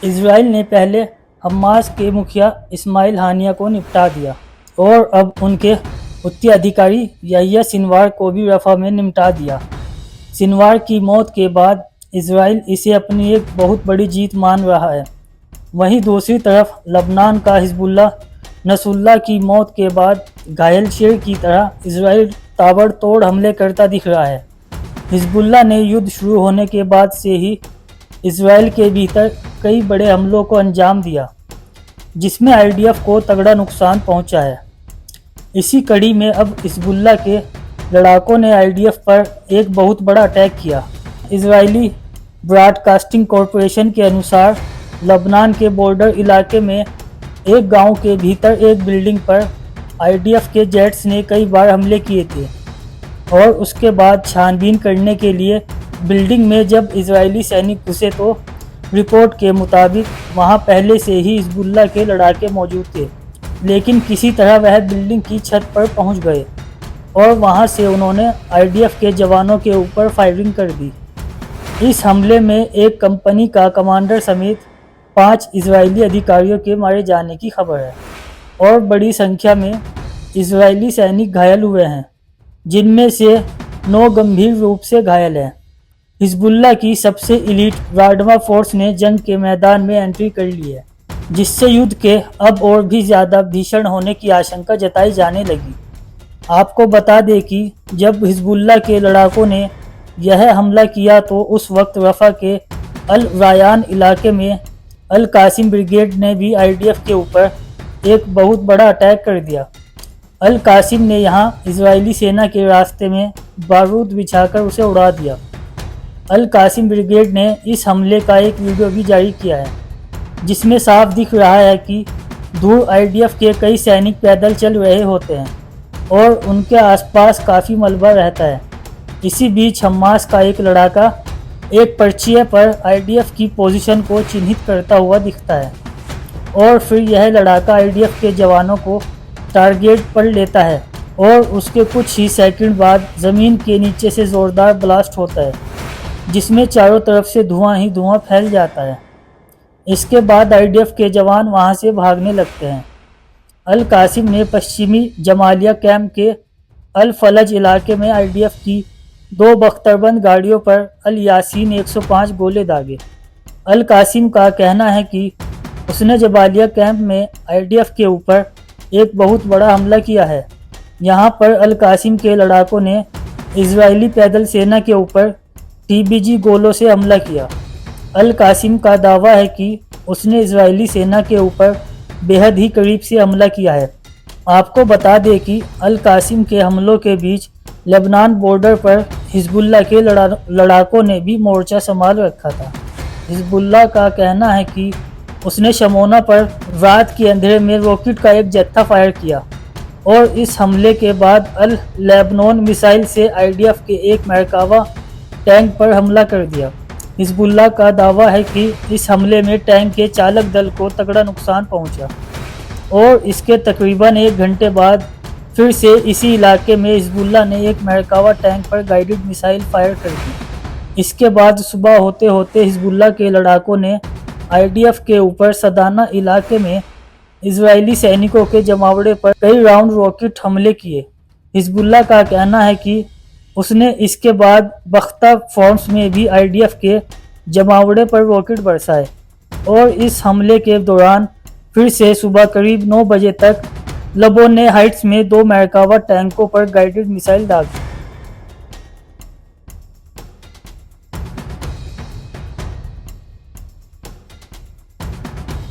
Israel ने पहले Hamas के मुखिया इस्माइल हानिया को निपटा दिया और अब उनके उत्तराधिकारी याह्या सिनवार को भी रफ़ा में निपटा दिया। सिनवार की मौत के बाद इजराइल इसे अपनी एक बहुत बड़ी जीत मान रहा है। वहीं दूसरी तरफ लबनान का हिजबुल्लाह नसरुल्लाह की मौत के बाद घायल शेर की तरह इजराइल ताबड़तोड़ हमले करता दिख रहा है। हिजबुल्लाह ने युद्ध शुरू होने के बाद से ही इजराइल के भीतर कई बड़े हमलों को अंजाम दिया, जिसमें आईडीएफ को तगड़ा नुकसान पहुंचा है। इसी कड़ी में अब हिजबुल्लाह के लड़ाकों ने आईडीएफ पर एक बहुत बड़ा अटैक किया। इजरायली ब्रॉडकास्टिंग कॉरपोरेशन के अनुसार लबनान के बॉर्डर इलाके में एक गांव के भीतर एक बिल्डिंग पर आईडीएफ के जेट्स ने कई बार हमले किए थे और उसके बाद छानबीन करने के लिए बिल्डिंग में जब इजरायली सैनिक घुसे तो रिपोर्ट के मुताबिक वहां पहले से ही हिजबुल्लाह के लड़ाके मौजूद थे, लेकिन किसी तरह वह बिल्डिंग की छत पर पहुंच गए और वहां से उन्होंने आईडीएफ के जवानों के ऊपर फायरिंग कर दी। इस हमले में एक कंपनी का कमांडर समेत 5 इजरायली अधिकारियों के मारे जाने की खबर है और बड़ी संख्या में इजरायली सैनिक घायल हुए हैं, जिनमें से 9 गंभीर रूप से घायल हैं। हिजबुल्लाह की सबसे इलीट राडमा फोर्स ने जंग के मैदान में एंट्री कर ली है, जिससे युद्ध के अब और भी ज़्यादा भीषण होने की आशंका जताई जाने लगी। आपको बता दें कि जब हिजबुल्लाह के लड़ाकों ने यह हमला किया तो उस वक्त रफ़ा के अल रायान इलाके में अल कासिम ब्रिगेड ने भी आईडीएफ के ऊपर एक बहुत बड़ा अटैक कर दिया। अल कासिम ने यहां इजरायली सेना के रास्ते में बारूद बिछाकर उसे उड़ा दिया। अल कासिम ब्रिगेड ने इस हमले का एक वीडियो भी जारी किया है, जिसमें साफ दिख रहा है कि दूर आईडीएफ के कई सैनिक पैदल चल रहे होते हैं और उनके आसपास काफ़ी मलबा रहता है। इसी बीच हमास का एक लड़ाका एक पर्चिए पर आईडीएफ की पोजीशन को चिन्हित करता हुआ दिखता है और फिर यह लड़ाका आईडीएफ के जवानों को टारगेट पर लेता है और उसके कुछ ही सेकंड बाद ज़मीन के नीचे से ज़ोरदार ब्लास्ट होता है, जिसमें चारों तरफ से धुआं ही धुआं फैल जाता है। इसके बाद आईडीएफ के जवान वहां से भागने लगते हैं। अल कासिम ने पश्चिमी जमालिया कैंप के अल फलज इलाके में आईडीएफ की 2 बख्तरबंद गाड़ियों पर अल यासीन 105 गोले दागे। अल कासिम का कहना है कि उसने जबालिया कैंप में आईडीएफ के ऊपर एक बहुत बड़ा हमला किया है। यहाँ पर अल कासिम के लड़ाकों ने इजरायली पैदल सेना के ऊपर टीबीजी गोलों से हमला किया। अल कासिम का दावा है कि उसने इजरायली सेना के ऊपर बेहद ही करीब से हमला किया है। आपको बता दें कि अल कासिम के हमलों के बीच लेबनान बॉर्डर पर हिजबुल्लाह के लड़ाकों ने भी मोर्चा संभाल रखा था। हिजबुल्लाह का कहना है कि उसने शमोना पर रात के अंधेरे में रॉकेट का एक जत्था फायर किया और इस हमले के बाद अल लेबनान मिसाइल से आईडीएफ के एक मरकावा टैंक पर हमला कर दिया। हिजबुल्लाह का दावा है कि इस हमले में टैंक के चालक दल को तगड़ा नुकसान पहुंचा और इसके तकरीबन 1 घंटे बाद फिर से इसी इलाके में हिजबुल्लाह ने एक मरकावा टैंक पर गाइडेड मिसाइल फायर कर दी। इसके बाद सुबह होते होते हिजबुल्लाह के लड़ाकों ने आईडीएफ के ऊपर सदाना इलाके में इजरायली सैनिकों के जमावड़े पर कई राउंड रॉकेट हमले किए। हिजबुल्लाह का कहना है कि उसने इसके बाद बख्ता फॉर्म्स में भी आईडीएफ के जमावड़े पर रॉकेट बरसाए और इस हमले के दौरान फिर से सुबह करीब 9 बजे तक लबोने हाइट्स में 2 मरकावा टैंकों पर गाइडेड मिसाइल दागी।